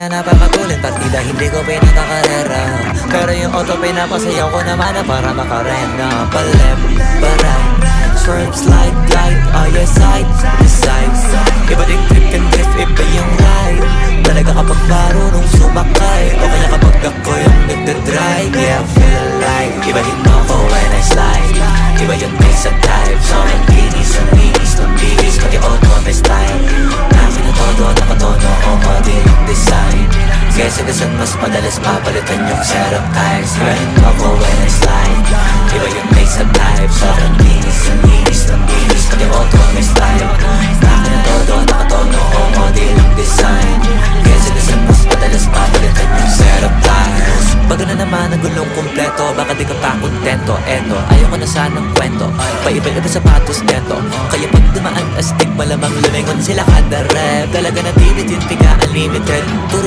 Napapatuloy partida, hindi ko pinakakarera. Pero yung auto pinapasayaw ko naman na para makarena. Pa-left, pa-right, swerve, slide, glide, on your side, the side. Iba ding trip and drift, iba yung ride. Talaga kapag marunong sumakay, o kaya kapag ako yung nagdadrive. Yeah, feel like ibahin mo ko when I slide. Iba yung pace at type, so ang linis, ang linis, ang linis. Pati auto may style. Akin na todo, nakatono, oo, din design. Kaya sagasan mas madalas papalitan yung setup times. Ibahin mo ko when I slide. Iba yung pace at type, so ang linis, ang linis, ang linis. Pati auto may style. Akin na todo, nakatono, oo, din design. Kaya sagasan mas madalas papalitan yung setup times. Pag na naman ang gulong kumpleto, baka di ka pa kontento. Eto, ayoko na sanang kwento, paiba-iba sapatos neto. Kaya pag dumaan astig, malamang lumingon sila kada rep. Talaga na tinit yung tiga unlimited. Puro